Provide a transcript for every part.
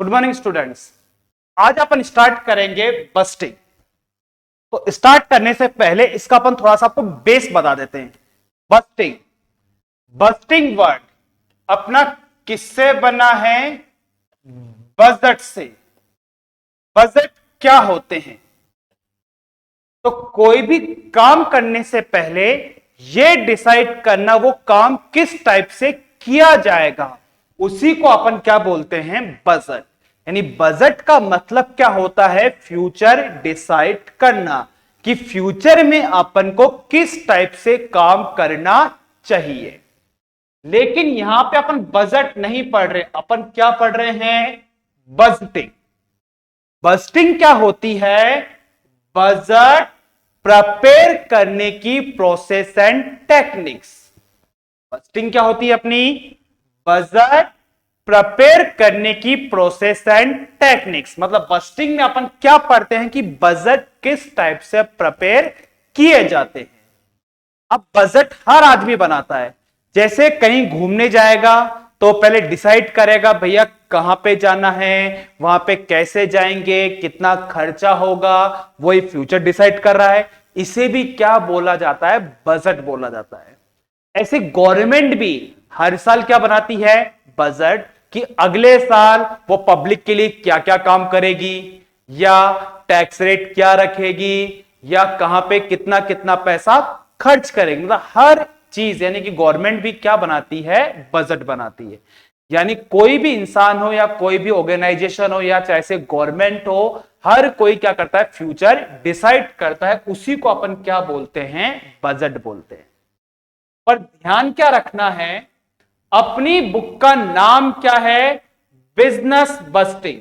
Good morning students. आज अपन start करेंगे bursting. तो स्टार्ट करने से पहले इसका अपन थोड़ा सा आपको बेस बता देते हैं। बस्टिंग बस्टिंग वर्ड अपना किससे बना है? बजट से। बजट क्या होते हैं? तो कोई भी काम करने से पहले यह डिसाइड करना वो काम किस टाइप से किया जाएगा, उसी को अपन क्या बोलते हैं? बजट। यानी बजट का मतलब क्या होता है? फ्यूचर डिसाइड करना कि फ्यूचर में अपन को किस टाइप से काम करना चाहिए। लेकिन यहां पे अपन बजट नहीं पढ़ रहे, अपन क्या पढ़ रहे हैं? बजटिंग। बजटिंग क्या होती है? बजट प्रिपेयर करने की प्रोसेस एंड टेक्निक्स। बजटिंग क्या होती है अपनी? बजट प्रिपेयर करने की प्रोसेस एंड टेक्निक्स। मतलब बजटिंग में अपन क्या पढ़ते हैं कि बजट किस टाइप से प्रिपेयर किए जाते हैं। अब बजट हर आदमी बनाता है। जैसे कहीं घूमने जाएगा तो पहले डिसाइड करेगा भैया कहां पे जाना है, वहां पे कैसे जाएंगे, कितना खर्चा होगा, वही फ्यूचर डिसाइड कर रहा है। इसे भी क्या बोला जाता है? बजट बोला जाता है। ऐसे गवर्नमेंट भी हर साल क्या बनाती है? बजट, कि अगले साल वो पब्लिक के लिए क्या क्या काम करेगी, या टैक्स रेट क्या रखेगी, या कहां पे कितना कितना पैसा खर्च करेगी। मतलब हर चीज यानी कि गवर्नमेंट भी क्या बनाती है? बजट बनाती है। यानी कोई भी इंसान हो या कोई भी ऑर्गेनाइजेशन हो या चाहे से गवर्नमेंट हो, हर कोई क्या करता है? फ्यूचर डिसाइड करता है। उसी को अपन क्या बोलते हैं? बजट बोलते हैं। पर ध्यान क्या रखना है? अपनी बुक का नाम क्या है? Business bursting.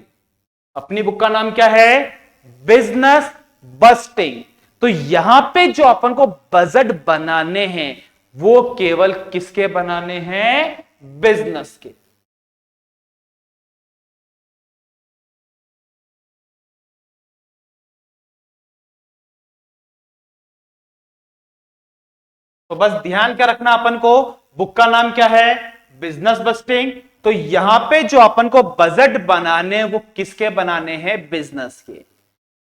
अपनी बुक का नाम क्या है? Business busting. तो यहां पे जो अपन को बजट बनाने हैं वो केवल किसके बनाने हैं? बिजनेस के। तो बस ध्यान क्या रखना अपन को, बुक का नाम क्या है? Business busting. तो यहां पे जो अपन को बजट बनाने वो किसके बनाने हैं? बिजनेस के।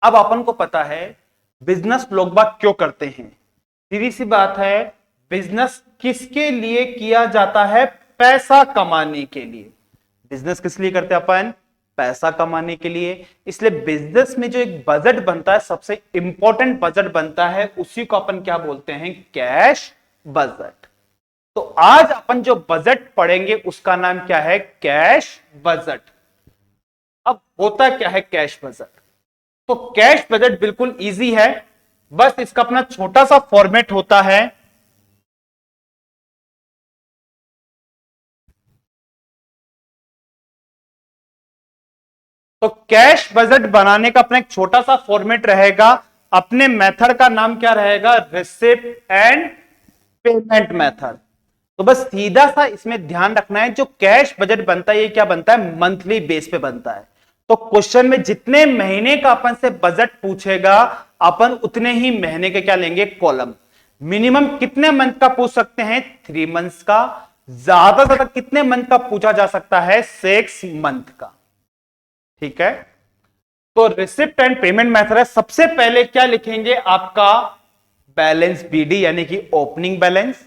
अब अपन को पता है बिजनेस लोग बात क्यों करते हैं। सीधी सी बात है, बिजनेस किसके लिए किया जाता है? पैसा कमाने के लिए। बिजनेस किस लिए करते हैं अपन? पैसा कमाने के लिए। इसलिए बिजनेस में जो एक बजट बनता है, सबसे इंपॉर्टेंट बजट बनता है, उसी को अपन क्या बोलते हैं? Cash budget. तो आज अपन जो बजट पढ़ेंगे उसका नाम क्या है? Cash budget. अब होता क्या है कैश बजट? तो कैश बजट बिल्कुल इजी है। बस इसका अपना छोटा सा फॉर्मेट होता है। तो कैश बजट बनाने का अपना एक छोटा सा फॉर्मेट रहेगा। अपने मेथड का नाम क्या रहेगा? Receipt and payment method. तो बस सीधा सा इसमें ध्यान रखना है, जो कैश बजट बनता है ये क्या बनता है? मंथली बेस पे बनता है। तो क्वेश्चन में जितने महीने का अपन से बजट पूछेगा, अपन उतने ही महीने के क्या लेंगे? कॉलम। मिनिमम कितने मंथ का पूछ सकते हैं? 3 मंथ्स का। ज्यादा से ज्यादा कितने मंथ का पूछा जा सकता है? 6 मंथ का। ठीक है। तो रिसिप्ट एंड पेमेंट मेथड है। सबसे पहले क्या लिखेंगे? आपका बैलेंस बीडी यानी कि ओपनिंग बैलेंस।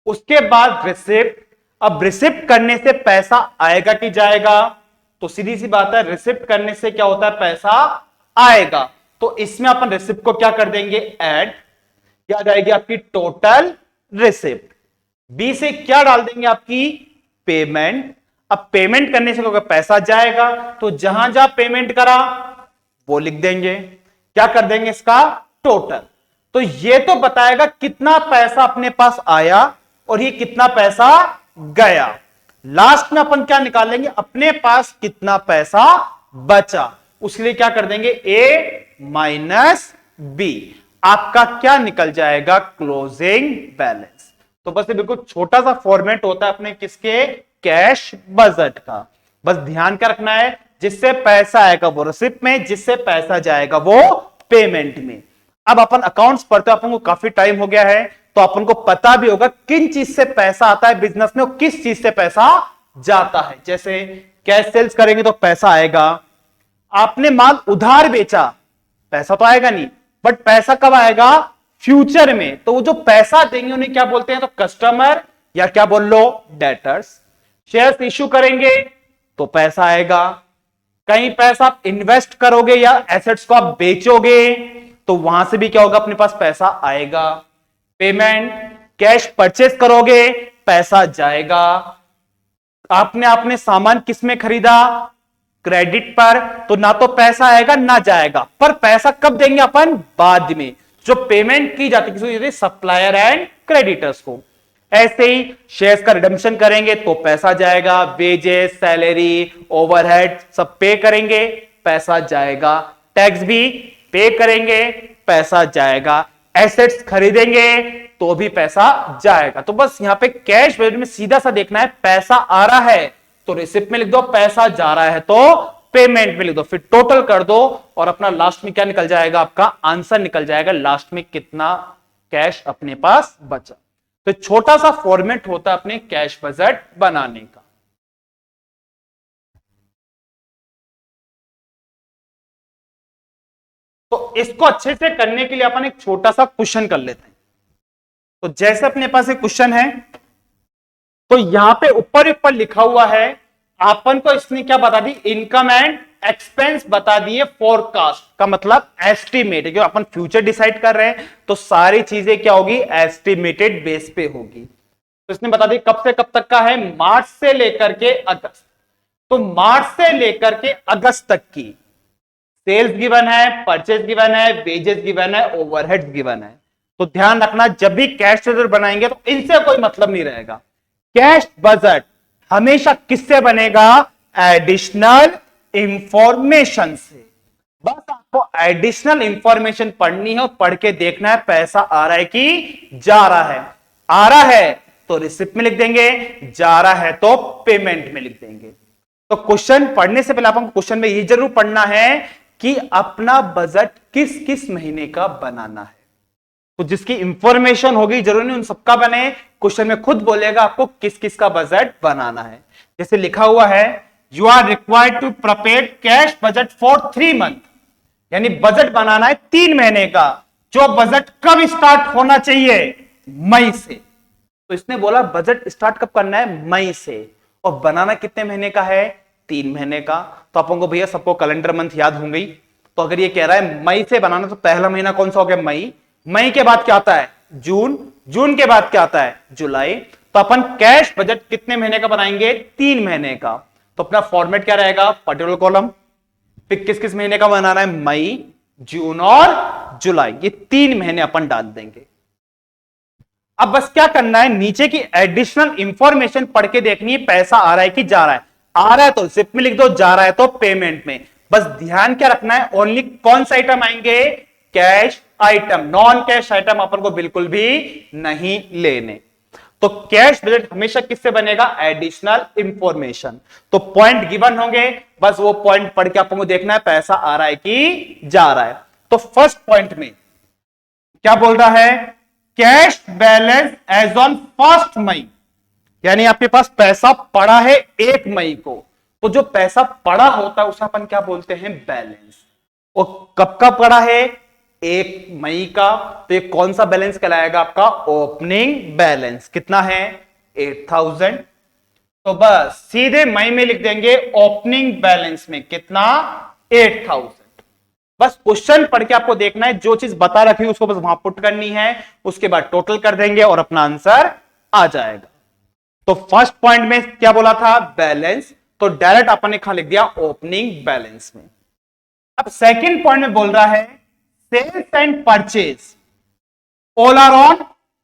उसके बाद रिसिप्ट। अब रिसिप्ट करने से पैसा आएगा कि जाएगा? तो सीधी सी बात है, रिसिप्ट करने से क्या होता है? पैसा आएगा। तो इसमें अपन रिसिप्ट को क्या कर देंगे? ऐड। क्या जाएगी आपकी? Total receipt. बी से क्या डाल देंगे? आपकी पेमेंट। अब पेमेंट करने से क्या पैसा जाएगा, तो जहां जहां पेमेंट करा वो लिख देंगे। क्या कर देंगे? इसका टोटल। तो ये तो बताएगा कितना पैसा अपने पास आया और ये कितना पैसा गया। लास्ट में अपन क्या निकालेंगे? अपने पास कितना पैसा बचा। उसके लिए क्या कर देंगे? ए माइनस बी। आपका क्या निकल जाएगा? Closing balance. तो बस ये बिल्कुल छोटा सा फॉर्मेट होता है अपने किसके? कैश बजट का। बस ध्यान क्या रखना है? जिससे पैसा आएगा वो रिसिप्ट में, जिससे पैसा जाएगा वो पेमेंट में। अब अपन अकाउंट्स पढ़ते हैं, अपन को काफी टाइम हो गया है, तो अपन को पता भी होगा किन चीज से पैसा आता है बिजनेस में और किस चीज से पैसा जाता है। जैसे कैश सेल्स करेंगे तो पैसा आएगा। आपने माल उधार बेचा, पैसा तो आएगा नहीं, बट पैसा कब आएगा? फ्यूचर में। तो वो जो पैसा देंगे उन्हें क्या बोलते हैं? तो कस्टमर, या क्या बोल लो, डेटर्स। शेयर्स इश्यू करेंगे तो पैसा आएगा। कहीं पैसा आप इन्वेस्ट करोगे या एसेट्स को आप बेचोगे तो वहां से भी क्या होगा? अपने पास पैसा आएगा। पेमेंट, कैश परचेस करोगे, पैसा जाएगा। आपने सामान किस में खरीदा? क्रेडिट पर, तो ना तो पैसा आएगा ना जाएगा। पर पैसा कब देंगे अपन? बाद में। जो पेमेंट की जाती है सप्लायर एंड क्रेडिटर्स को। ऐसे ही शेयर्स का रिडम्पशन करेंगे तो पैसा जाएगा। वेजेस, सैलरी, ओवरहेड सब पे करेंगे, पैसा जाएगा। टैक्स भी पे करेंगे, पैसा जाएगा। एसेट्स खरीदेंगे तो भी पैसा जाएगा। तो बस यहां पे कैश बजट में सीधा सा देखना है, पैसा आ रहा है तो रिसिप्ट में लिख दो, पैसा जा रहा है तो पेमेंट में लिख दो, फिर टोटल कर दो और अपना लास्ट में क्या निकल जाएगा? आपका आंसर निकल जाएगा लास्ट में कितना कैश अपने पास बचा। तो छोटा सा फॉर्मेट होता है अपने कैश बजट बनाने का। तो इसको अच्छे से करने के लिए अपन एक छोटा सा क्वेश्चन कर लेते हैं। तो जैसे अपने पास एक क्वेश्चन है, तो यहां पे ऊपर ऊपर लिखा हुआ है, अपन को इसने क्या बता दी? इनकम एंड एक्सपेंस बता दिए। फोरकास्ट का मतलब एस्टिमेट, जो अपन फ्यूचर डिसाइड कर रहे हैं तो सारी चीजें क्या होगी? एस्टिमेटेड बेस पे होगी। तो इसने बता दी कब से कब तक का है? मार्च से लेकर के अगस्त। तो मार्च से लेकर के अगस्त तक की सेल्स गिवन है, परचेज गिवन है, वेजेस गिवन है, ओवरहेड्स गिवन है। तो ध्यान रखना, जब भी कैश बजट बनाएंगे तो इनसे कोई मतलब नहीं रहेगा। कैश बजट हमेशा किससे बनेगा? एडिशनल इंफॉर्मेशन से। बस आपको एडिशनल इंफॉर्मेशन पढ़नी है और पढ़ के देखना है पैसा आ रहा है कि जा रहा है। आ रहा है तो रिसिप्ट में लिख देंगे, जा रहा है तो पेमेंट में लिख देंगे। तो क्वेश्चन पढ़ने से पहले आपको क्वेश्चन में ये जरूर पढ़ना है कि अपना बजट किस किस महीने का बनाना है। तो जिसकी इंफॉर्मेशन होगी, जरूरी नहीं उन सबका बने, क्वेश्चन में खुद बोलेगा आपको किस किस का बजट बनाना है। जैसे लिखा हुआ है, you are required to prepare cash budget for 3 month, यानी बजट बनाना है 3 महीने का। जो बजट कब स्टार्ट होना चाहिए? मई से। तो इसने बोला बजट स्टार्ट कब करना है? मई से। और बनाना कितने महीने का है? 3 महीने का। तो अपन को भैया सबको कैलेंडर मंथ याद होंगे। तो अगर ये कह रहा है मई से बनाना, तो पहला महीना कौन सा हो गया? मई। मई के बाद क्या आता है? जून। जून के बाद क्या आता है? जुलाई। तो अपन कैश बजट कितने महीने का बनाएंगे? 3 महीने का। तो अपना फॉर्मेट क्या रहेगा? पर्टिकुलर कॉलम, फिर किस किस महीने का बनाना है? मई, जून और जुलाई। ये 3 महीने अपन डाल देंगे। अब बस क्या करना है, नीचे की एडिशनल इंफॉर्मेशन पढ़ के देखनी है, पैसा आ रहा है कि जा रहा है। आ रहा है तो रिसिप्ट में लिख दो, जा रहा है तो पेमेंट में। बस ध्यान क्या रखना है, ओनली कौन सा आइटम आएंगे? Cash item. Non cash item अपन को बिल्कुल भी नहीं लेने। तो कैश बजट हमेशा किससे बनेगा? Additional information. तो पॉइंट गिवन होंगे, बस वो पॉइंट पढ़ के अपन को देखना है पैसा आ रहा है कि जा रहा है। तो फर्स्ट पॉइंट में क्या बोल रहा है? कैश बैलेंस एज ऑन 1 मई, यानी आपके पास पैसा पड़ा है 1 मई को। तो जो पैसा पड़ा होता है उसे अपन क्या बोलते हैं? बैलेंस। और कब का पड़ा है? 1 मई का। तो ये कौन सा बैलेंस कहलाएगा? आपका ओपनिंग बैलेंस। कितना है? 8000। तो बस सीधे मई में लिख देंगे ओपनिंग बैलेंस में कितना? 8000। बस क्वेश्चन पढ़ के आपको देखना है, जो चीज बता रखी है उसको बस वहां पुट करनी है, उसके बाद टोटल कर देंगे और अपना आंसर आ जाएगा। तो फर्स्ट पॉइंट में क्या बोला था? बैलेंस। तो डायरेक्ट अपन ने कहां लिख दिया? ओपनिंग बैलेंस में। अब सेकंड पॉइंट में बोल रहा है sales and purchase all are on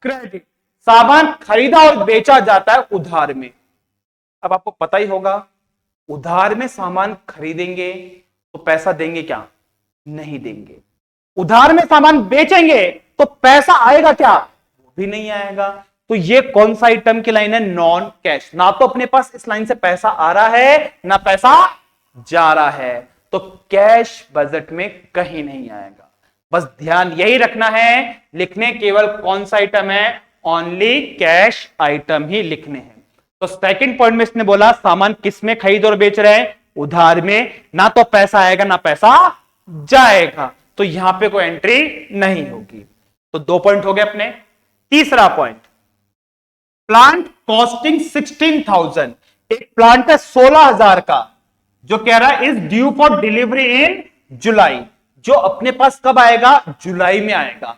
credit. सामान खरीदा और बेचा जाता है उधार में। अब आपको पता ही होगा, उधार में सामान खरीदेंगे तो पैसा देंगे क्या? नहीं देंगे। उधार में सामान बेचेंगे तो पैसा आएगा क्या? वो भी नहीं आएगा। तो ये कौन सा आइटम की लाइन है? Non cash. ना तो अपने पास इस लाइन से पैसा आ रहा है ना पैसा जा रहा है। तो कैश बजट में कहीं नहीं आएगा। बस ध्यान यही रखना है, लिखने केवल कौन सा आइटम है? ओनली कैश आइटम ही लिखने हैं। तो सेकंड पॉइंट में इसने बोला सामान किस में खरीद और बेच रहे हैं, उधार में, ना तो पैसा आएगा ना पैसा जाएगा, तो यहां पे कोई एंट्री नहीं होगी। तो 2 पॉइंट हो गए अपने। तीसरा पॉइंट, प्लांट कॉस्टिंग 16,000, एक प्लांट है 16,000 का, जो कह रहा है इज ड्यू फॉर डिलीवरी इन जुलाई, जो अपने पास कब आएगा, जुलाई में आएगा।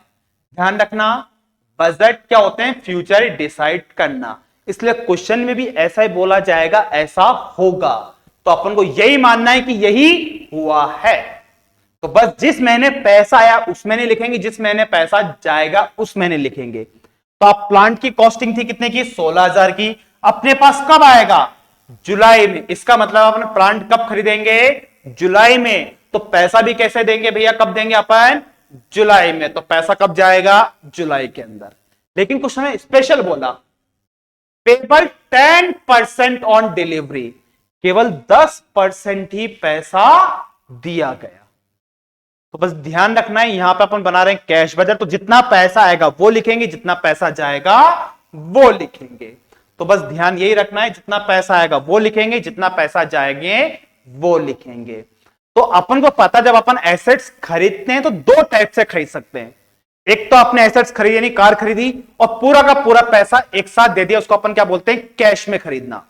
ध्यान रखना, बजट क्या होते हैं, फ्यूचर डिसाइड करना, इसलिए क्वेश्चन में भी ऐसा ही बोला जाएगा, ऐसा होगा, तो अपन को यही मानना है कि यही हुआ है। तो बस जिस महीने पैसा आया उस महीने लिखेंगे, जिस महीने पैसा जाएगा उस महीने लिखेंगे। तो आप प्लांट की कॉस्टिंग थी कितने की, 16,000 की, अपने पास कब आएगा, जुलाई में, इसका मतलब अपन प्लांट कब खरीदेंगे, जुलाई में। तो पैसा भी कैसे देंगे भैया, कब देंगे अपन, जुलाई में, तो पैसा कब जाएगा, जुलाई के अंदर। लेकिन कुछ हमें स्पेशल बोला, पेबल 10% ऑन डिलीवरी, केवल 10% ही पैसा दिया गया। तो बस ध्यान रखना है, यहां पे अपन बना रहे हैं कैश बजट, तो जितना पैसा आएगा वो लिखेंगे, जितना पैसा जाएगा वो लिखेंगे। तो बस ध्यान यही रखना है, जितना पैसा आएगा वो लिखेंगे, जितना पैसा जाएंगे वो लिखेंगे। तो अपन को पता, जब अपन एसेट्स खरीदते हैं तो 2 टाइप से खरीद सकते हैं। एक तो आपने एसेट्स खरीदी यानी कार खरीदी और पूरा का पूरा पैसा एक साथ दे दिया, उसको अपन क्या बोलते हैं, कैश में खरीदना।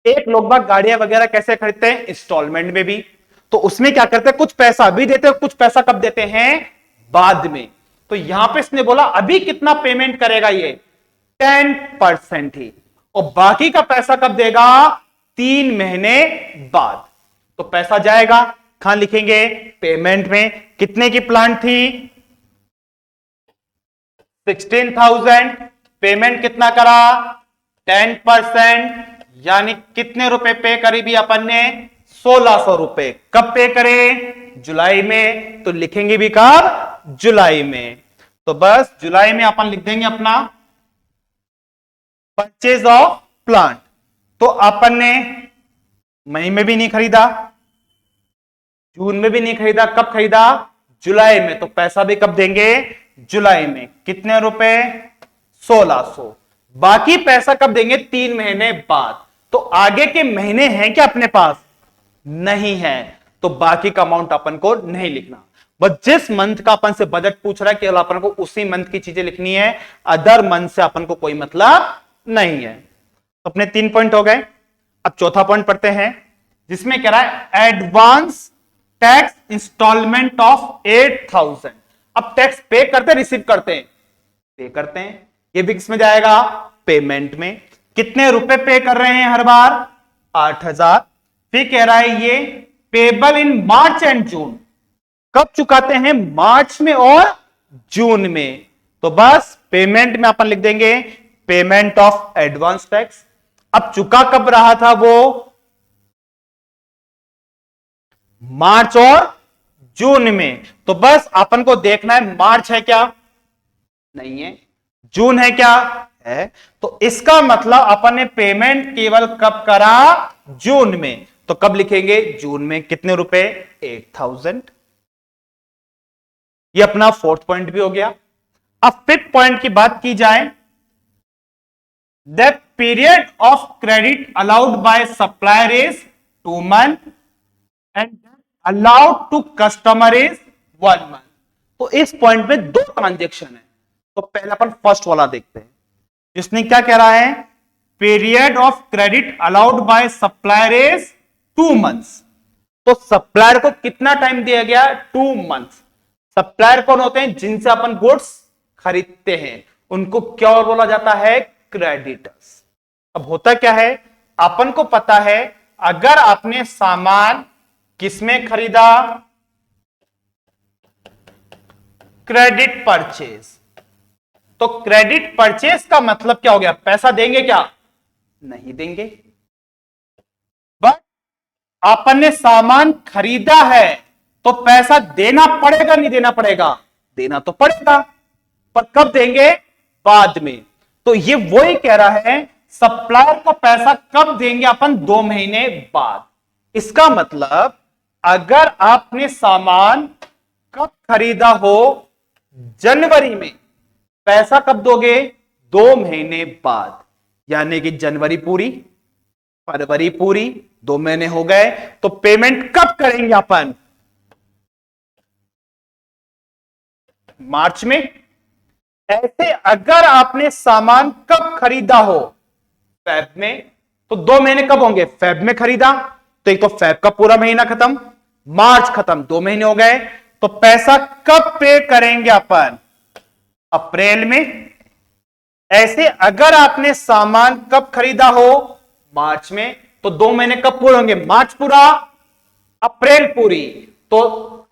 एक लोग बाग गाड़ियां वगैरह कैसे खरीदते हैं, इंस्टॉलमेंट में भी, तो उसमें क्या करते हैं, कुछ पैसा अभी देते हैं, कुछ पैसा कब देते हैं, बाद में। तो यहां पे इसने बोला अभी कितना पेमेंट करेगा, ये 10% ही, और बाकी का पैसा कब देगा, 3 महीने बाद। तो पैसा जाएगा, कहां लिखेंगे, पेमेंट में। कितने की प्लांट थी, 16,000, पेमेंट कितना करा, 10%, यानी कितने रुपए पे करी भी अपन ने, 1600 रुपए। कब पे करें, जुलाई में, तो लिखेंगे भी कब, जुलाई में। तो बस जुलाई में अपन लिख देंगे अपना परचेज ऑफ प्लांट। तो अपन ने मई में भी नहीं खरीदा, जून में भी नहीं खरीदा, कब खरीदा, जुलाई में, तो पैसा भी कब देंगे, जुलाई में। कितने रुपए, 1600। बाकी पैसा कब देंगे, 3 महीने बाद। तो आगे के महीने हैं क्या अपने पास, नहीं है, तो बाकी का अमाउंट अपन को नहीं लिखना। बस जिस मंथ का अपन से बजट पूछ रहा है केवल अपन को उसी मंथ की चीजें लिखनी है, अदर मंथ से अपन को कोई मतलब नहीं है। तो अपने 3 पॉइंट हो गए। अब चौथा पॉइंट पढ़ते हैं, जिसमें कह रहा है एडवांस टैक्स इंस्टॉलमेंट ऑफ 8,000। अब टैक्स पे करते रिसीव करते हैं, पे करते हैं, ये भी किसमें जाएगा, पेमेंट में। कितने रुपए पे कर रहे हैं हर बार, 8,000। फिर कह रहा है ये payable in March and June, कब चुकाते हैं, मार्च में और जून में। तो बस पेमेंट में अपन लिख देंगे पेमेंट ऑफ एडवांस टैक्स। अब चुका कब रहा था वो, मार्च और जून में, तो बस अपन को देखना है मार्च है क्या, नहीं है, जून है क्या, है, तो इसका मतलब अपन ने पेमेंट केवल कब करा, जून में। तो कब लिखेंगे, जून में। कितने रुपए, 8,000। ये अपना 4th पॉइंट भी हो गया। अब 5th पॉइंट की बात की जाए, the period of credit allowed by supplier is 2 month and allowed to customer is 1 month. तो इस पॉइंट में 2 ट्रांजेक्शन है, तो पहले अपन फर्स्ट वाला देखते हैं। इसने क्या कह रहा है, period of credit allowed by supplier is 2 months. तो सप्लायर को कितना टाइम दिया गया, 2 मंथ्स। सप्लायर कौन होते हैं, जिनसे अपन गुड्स खरीदते हैं, उनको क्या और बोला जाता है, क्रेडिटर्स। अब होता क्या है, अपन को पता है अगर आपने सामान किसमें खरीदा, क्रेडिट परचेज, तो क्रेडिट परचेज का मतलब क्या हो गया, पैसा देंगे क्या, नहीं देंगे। बट आपन ने सामान खरीदा है तो पैसा देना पड़ेगा, नहीं देना पड़ेगा, देना तो पड़ेगा, पर कब देंगे, बाद में। तो ये वही कह रहा है सप्लायर को पैसा कब देंगे अपन, 2 महीने बाद। इसका मतलब अगर आपने सामान कब खरीदा हो, जनवरी में, पैसा कब दोगे, 2 महीने बाद, यानी कि जनवरी पूरी, फरवरी पूरी, 2 महीने हो गए, तो पेमेंट कब करेंगे अपन? मार्च में। ऐसे अगर आपने सामान कब खरीदा हो? फेब में। तो 2 महीने कब होंगे? फेब में खरीदा, तो एक तो फेब का पूरा महीना खत्म, मार्च खत्म, 2 महीने हो गए, तो पैसा कब पे करेंगे अपन? अप्रैल में। ऐसे अगर आपने सामान कब खरीदा हो? मार्च में। तो 2 महीने कब पूरे होंगे? मार्च पूरा, अप्रैल पूरी, तो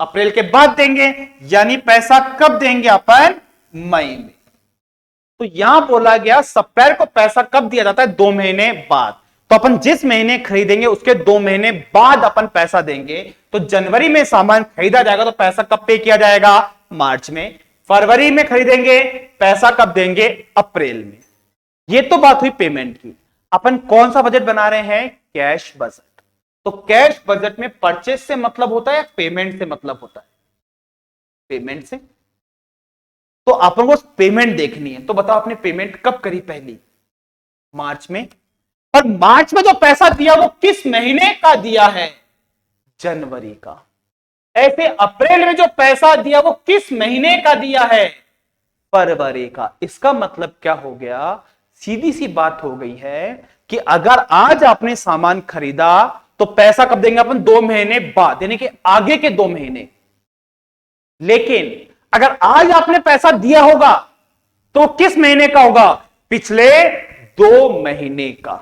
अप्रैल के बाद देंगे, यानी पैसा कब देंगे अपन? मई में। तो यहां बोला गया सप्लायर को पैसा कब दिया जाता है? 2 महीने बाद। तो अपन जिस महीने खरीदेंगे उसके 2 महीने बाद अपन पैसा देंगे। तो जनवरी में सामान खरीदा जाएगा तो पैसा कब पे किया जाएगा? मार्च में। फरवरी में खरीदेंगे, पैसा कब देंगे? अप्रैल में। ये तो बात हुई पेमेंट की। अपन कौन सा बजट बना रहे हैं? Cash budget. तो कैश बजट में परचेज से मतलब होता है या पेमेंट से मतलब होता है? पेमेंट से। तो अपन को पेमेंट देखनी है, तो बताओ आपने पेमेंट कब करी पहली? मार्च में। और मार्च में जो पैसा दिया वो किस महीने का दिया है? जनवरी का। ऐसे अप्रैल में जो पैसा दिया वो किस महीने का दिया है? फरवरी का। इसका मतलब क्या हो गया? सीधी सी बात हो गई है कि अगर आज आपने सामान खरीदा तो पैसा कब देंगे अपन? 2 महीने बाद, यानी कि आगे के 2 महीने। लेकिन अगर आज आपने पैसा दिया होगा तो किस महीने का होगा? पिछले 2 महीने का।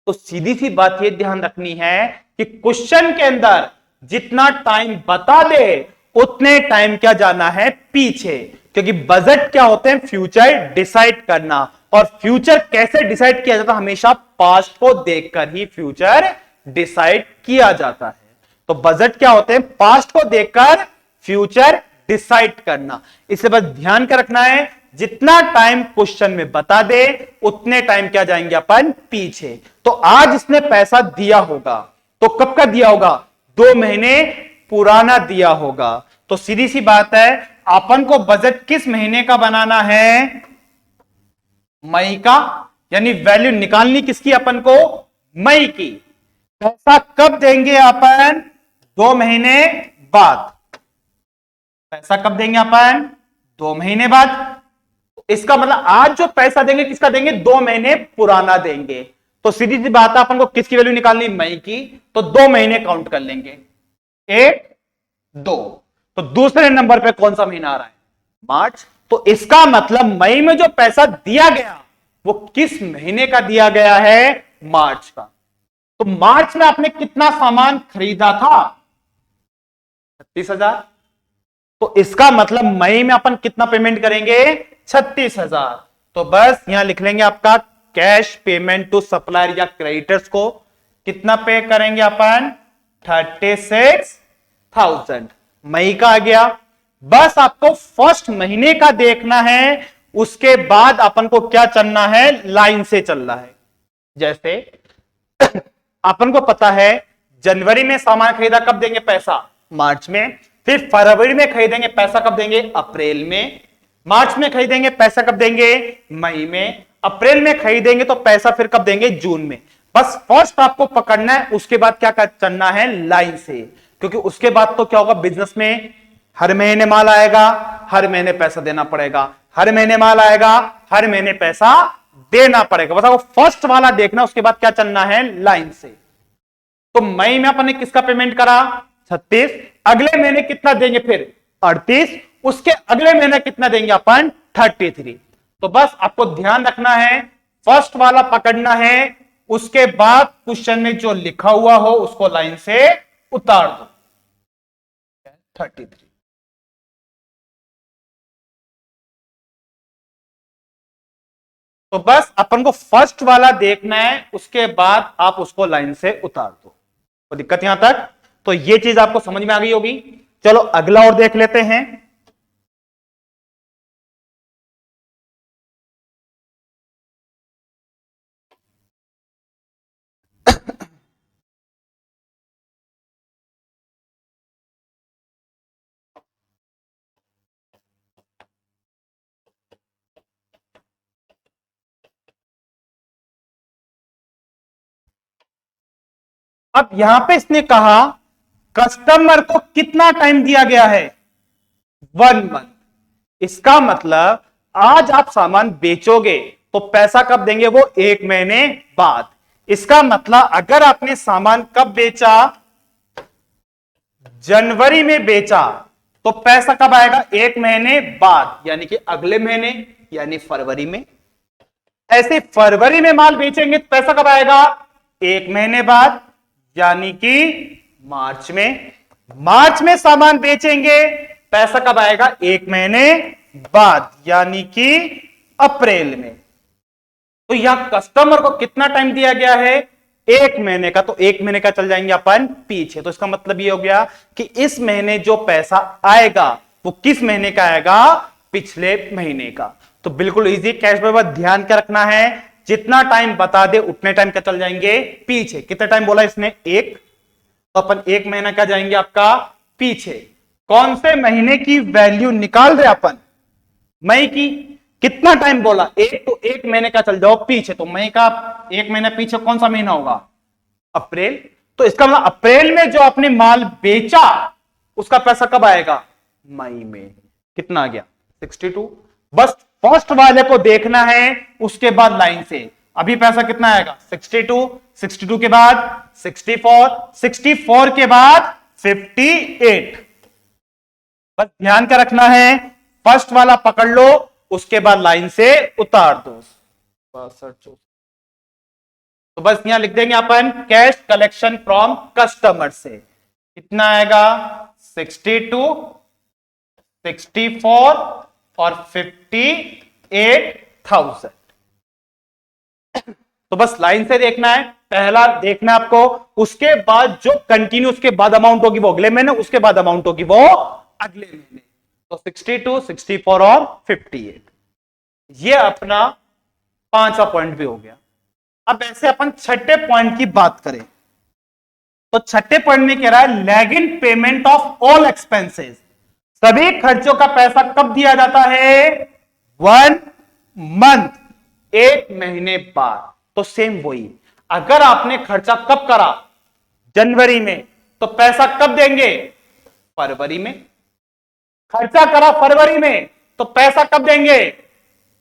तो सीधी सी बात यह ध्यान रखनी है कि क्वेश्चन के अंदर जितना टाइम बता दे उतने टाइम क्या जाना है? पीछे। क्योंकि बजट क्या होते हैं? फ्यूचर डिसाइड करना। और फ्यूचर कैसे डिसाइड किया जाता है? हमेशा पास्ट को देखकर ही फ्यूचर डिसाइड किया जाता है। तो बजट क्या होते हैं? पास्ट को देखकर फ्यूचर डिसाइड करना। इसे बस ध्यान कर रखना है, जितना टाइम क्वेश्चन में बता दे उतने टाइम क्या जाएंगे अपन? पीछे। तो आज इसने पैसा दिया होगा, तो कब का दिया होगा? 2 महीने पुराना दिया होगा। तो सीधी सी बात है, अपन को बजट किस महीने का बनाना है? मई का। यानी वैल्यू निकालनी किसकी अपन को? मई की। पैसा कब देंगे अपन? 2 महीने बाद। पैसा कब देंगे अपन? 2 महीने बाद। इसका मतलब आज जो पैसा देंगे किसका देंगे? 2 महीने पुराना देंगे। तो सीधी सी बात है, अपन को किसकी वैल्यू निकालनी? मई की। तो 2 महीने काउंट कर लेंगे, 1 2। तो दूसरे नंबर पे कौन सा महीना आ रहा है? मार्च। तो इसका मतलब मई में जो पैसा दिया गया वो किस महीने का दिया गया है? मार्च का। तो मार्च में आपने कितना सामान खरीदा था? 36,000। तो इसका मतलब मई में अपन कितना पेमेंट करेंगे? 36,000। तो बस यहां लिख लेंगे आपका कैश पेमेंट टू सप्लायर या क्रेडिटर्स को कितना पे करेंगे अपन? 36,000। मई का आ गया। बस आपको फर्स्ट महीने का देखना है, उसके बाद अपन को क्या चलना है? लाइन से चलना है। जैसे अपन को पता है जनवरी में सामान खरीदा, कब देंगे पैसा? मार्च में। फिर फरवरी में खरीदेंगे, पैसा कब देंगे? अप्रैल में। मार्च में खरीदेंगे, पैसा कब देंगे? मई में। अप्रैल में खरीदेंगे तो पैसा फिर कब देंगे? जून में। बस फर्स्ट आपको पकड़ना है, उसके बाद क्या चलना है? लाइन से। क्योंकि उसके बाद तो क्या होगा? बिजनेस में हर महीने माल आएगा, हर महीने पैसा देना पड़ेगा, हर महीने माल आएगा, हर महीने पैसा देना पड़ेगा। बस आपको फर्स्ट वाला देखना, उसके बाद क्या चलना है? लाइन से। तो मई में अपन ने किसका पेमेंट करा? 36। अगले महीने कितना देंगे फिर? 38। उसके अगले महीने कितना देंगे अपन? 33। तो बस आपको ध्यान रखना है, फर्स्ट वाला पकड़ना है, उसके बाद क्वेश्चन में जो लिखा हुआ हो उसको लाइन से उतार दो। 33। तो बस अपन को फर्स्ट वाला देखना है, उसके बाद आप उसको लाइन से उतार दो। तो दिक्कत यहां तक? तो ये चीज आपको समझ में आ गई होगी। चलो अगला और देख लेते हैं। अब यहां पे इसने कहा कस्टमर को कितना टाइम दिया गया है, 1 मंथ। इसका मतलब आज आप सामान बेचोगे तो पैसा कब देंगे, वो 1 महीने बाद। इसका मतलब अगर आपने सामान कब बेचा, जनवरी में बेचा, तो पैसा कब आएगा, 1 महीने बाद, यानी कि अगले महीने, यानी फरवरी में। ऐसे फरवरी में माल बेचेंगे तो पैसा कब आएगा, 1 महीने बाद, यानी कि मार्च में। मार्च में सामान बेचेंगे, पैसा कब आएगा, 1 महीने बाद, यानी कि अप्रैल में। तो यहां कस्टमर को कितना टाइम दिया गया है, 1 महीने का, तो 1 महीने का चल जाएंगे अपन पीछे। तो इसका मतलब ये हो गया कि इस महीने जो पैसा आएगा वो किस महीने का आएगा, पिछले महीने का। तो बिल्कुल इजी कैश में, बस ध्यान क्या रखना है, जितना टाइम बता दे उतने टाइम का चल जाएंगे पीछे। कितना टाइम बोला इसने, 1, तो अपन 1 महीना का जाएंगे आपका पीछे। कौन से महीने की वैल्यू निकाल रहे अपन, मई की। कितना टाइम बोला, 1, तो 1 महीने का चल जाओ पीछे। तो मई का 1 महीना पीछे कौन सा महीना होगा, अप्रैल। तो इसका मतलब अप्रैल में जो आपने माल बेचा उसका पैसा कब आएगा, मई में। कितना आ गया, 62। बस फर्स्ट वाले को देखना है, उसके बाद लाइन से अभी पैसा कितना आएगा, 62। 62 के बाद 64, 64 के बाद 58। बस ध्यान क्या रखना है, फर्स्ट वाला पकड़ लो, उसके बाद लाइन से उतार दो। 62। तो बस यहां लिख देंगे अपन कैश कलेक्शन फ्रॉम कस्टमर से। कितना आएगा, 62, 64 और 58,000। तो बस लाइन से देखना है, पहला देखना है आपको, उसके बाद जो कंटिन्यू उसके बाद अमाउंट होगी वो अगले महीने, उसके बाद अमाउंट होगी वो अगले महीने। तो 62, 64 और 58, ये अपना 5वां पॉइंट भी हो गया। अब ऐसे अपन छठे पॉइंट की बात करें तो छठे पॉइंट में कह रहा है lag in payment of all expenses. सभी खर्चों का पैसा कब दिया जाता है, 1 मंथ, 1 महीने बाद। तो सेम वही, अगर आपने खर्चा कब करा, जनवरी में, तो पैसा कब देंगे, फरवरी में। खर्चा करा फरवरी में तो पैसा कब देंगे,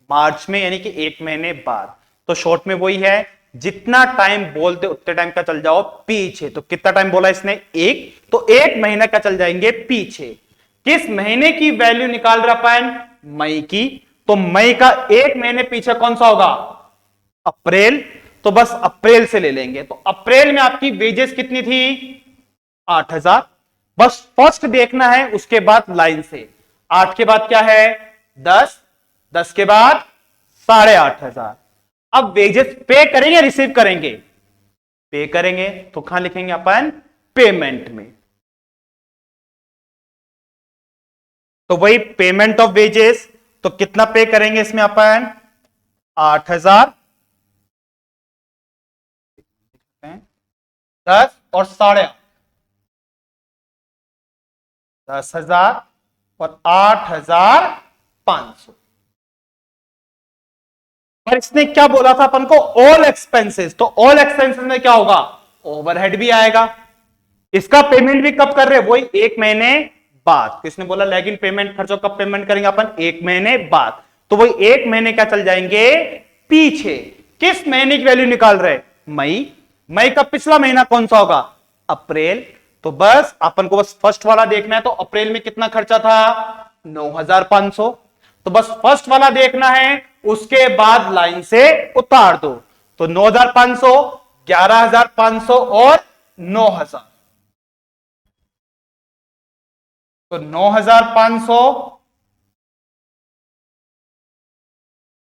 मार्च में, यानी कि 1 महीने बाद। तो शॉर्ट में वही है, जितना टाइम बोलते उतने टाइम का चल जाओ पीछे। तो कितना टाइम बोला इसने, 1, तो 1 महीना का चल जाएंगे पीछे। किस महीने की वैल्यू निकाल रहा अपन, मई की। तो मई का 1 महीने पीछे कौन सा होगा, अप्रैल। तो बस अप्रैल से ले लेंगे। तो अप्रैल में आपकी वेजेस कितनी थी, 8,000। बस फर्स्ट देखना है, उसके बाद लाइन से। 8 के बाद क्या है, 10, 10 के बाद 8,500। अब वेजेस पे करेंगे, रिसीव करेंगे, पे करेंगे। तो कहां लिखेंगे अपन, पेमेंट में। तो वही पेमेंट ऑफ वेजेस, तो कितना पे करेंगे इसमें अपन, 8,000, 10 और 8,500, 10,000 और 8,500। पर इसने क्या बोला था अपन को, ऑल एक्सपेंसेस। तो ऑल एक्सपेंसेस में क्या होगा, ओवरहेड भी आएगा। इसका पेमेंट भी कब कर रहे हैं, वही 1 महीने बाद। किसने बोला लैग इन पेमेंट, खर्चों कब पेमेंट करेंगे अपन, 1 महीने बाद। तो वही 1 महीने का चल जाएंगे पीछे। किस महीने की वैल्यू निकाल रहे, मई। मई का पिछला महीना कौन सा होगा, अप्रैल। तो बस अपन को बस फर्स्ट वाला देखना है। तो अप्रैल में कितना खर्चा था, 9,500। तो बस फर्स्ट वाला देखना है, उसके बाद लाइन से उतार दो। तो 9,500, 11,500 और 9,000। तो 9,500,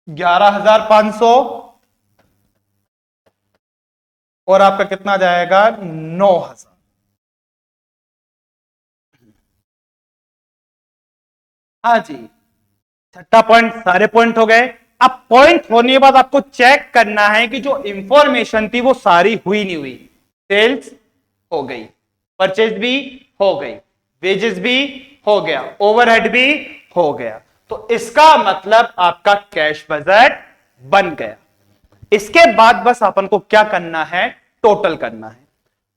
11,500 और आपका कितना जाएगा, 9,000। हाँ जी, छठा पॉइंट, सारे पॉइंट हो गए। अब पॉइंट होने के बाद आपको चेक करना है कि जो इंफॉर्मेशन थी वो सारी हुई नहीं हुई। सेल्स हो गई, परचेज भी हो गई, वेजेस भी हो गया, ओवरहेड भी हो गया। तो इसका मतलब आपका कैश बजट बन गया। इसके बाद बस अपन को क्या करना है, टोटल करना है।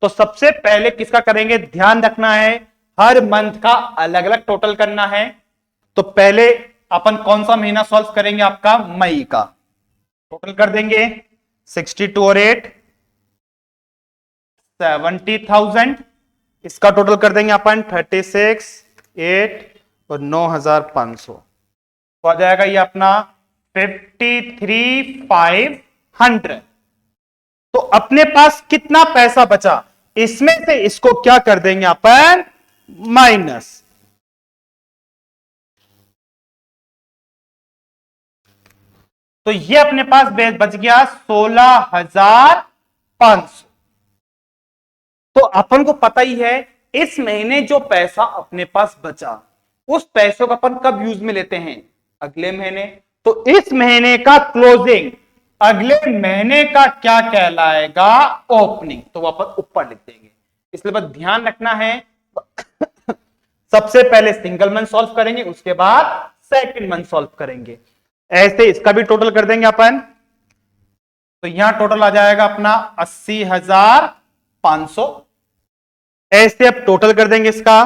तो सबसे पहले किसका करेंगे, ध्यान रखना है हर मंथ का अलग अलग टोटल करना है। तो पहले अपन कौन सा महीना सॉल्व करेंगे, आपका मई का टोटल कर देंगे। 62 और 8 70,000, इसका टोटल कर देंगे अपन 36 8 और 9,500, तो आ जाएगा ये अपना 53,500। तो अपने पास कितना पैसा बचा, इसमें से इसको क्या कर देंगे अपन, माइनस। तो ये अपने पास बच गया 16,500। तो अपन को पता ही है इस महीने जो पैसा अपने पास बचा, उस पैसों को अपन कब यूज में लेते हैं, अगले महीने। तो इस महीने का क्लोजिंग अगले महीने का क्या कहलाएगा, ओपनिंग। तो वो अपन ऊपर लिख देंगे। इसलिए बस ध्यान रखना है सबसे पहले सिंगल मंथ सॉल्व करेंगे, उसके बाद सेकंड मंथ सॉल्व करेंगे। ऐसे इसका भी टोटल कर देंगे अपन। तो यहां टोटल आ जाएगा अपना 80,500। ऐसे अब टोटल कर देंगे इसका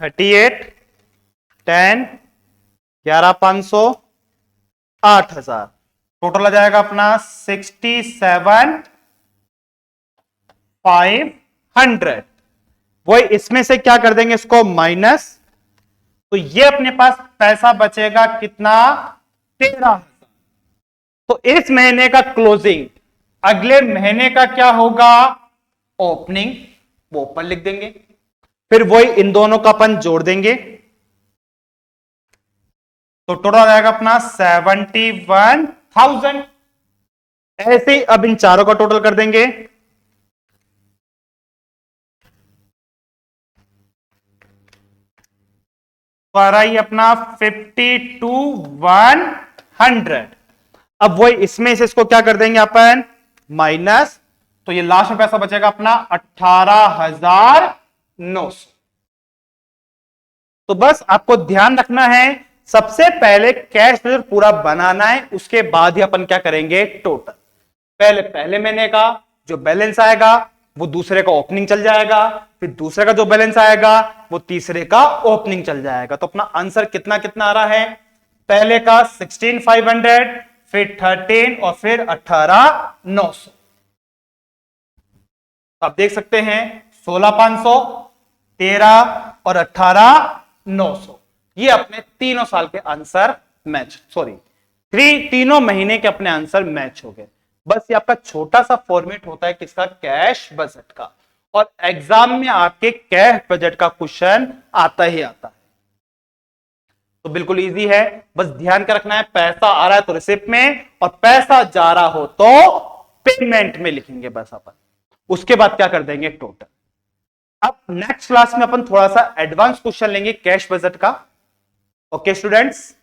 38 10 11,500 8,000, टोटल आ जाएगा अपना 67,500। वही इसमें से क्या कर देंगे, इसको माइनस। तो ये अपने पास पैसा बचेगा कितना, 13,000। तो इस महीने का क्लोजिंग अगले महीने का क्या होगा, ओपनिंग, वो ऊपर लिख देंगे। फिर वही इन दोनों का अपन जोड़ देंगे। तो टोटल आ जाएगा अपना 71,000। ऐसे ही अब इन चारों का टोटल कर देंगे। तो आ रहा है अपना 52,100। अब वही इसमें से इसको क्या कर देंगे अपन, माइनस। तो ये लास्ट में पैसा बचेगा अपना 18,900। तो बस आपको ध्यान रखना है सबसे पहले कैश बजट पूरा बनाना है, उसके बाद ही अपन क्या करेंगे, टोटल। पहले महीने का जो बैलेंस आएगा वो दूसरे का ओपनिंग चल जाएगा, फिर दूसरे का जो बैलेंस आएगा वो तीसरे का ओपनिंग चल जाएगा। तो अपना आंसर कितना कितना आ रहा है, पहले का 16,500, फिर 13 और फिर 18,900। आप देख सकते हैं 16,500, 13 और 18,900, ये अपने तीनों साल के आंसर मैच, तीनों महीने के अपने आंसर मैच हो गए। बस ये आपका छोटा सा फॉर्मेट होता है किसका, कैश बजट का। और एग्जाम में आपके कैश बजट का क्वेश्चन आता ही आता है। तो बिल्कुल इजी है, बस ध्यान का रखना है पैसा आ रहा है तो रिसिप्ट में, और पैसा जा रहा हो तो पेमेंट में लिखेंगे बस अपन। उसके बाद क्या कर देंगे, टोटल। अब नेक्स्ट क्लास में अपन थोड़ा सा एडवांस क्वेश्चन लेंगे कैश बजट का। Okay students.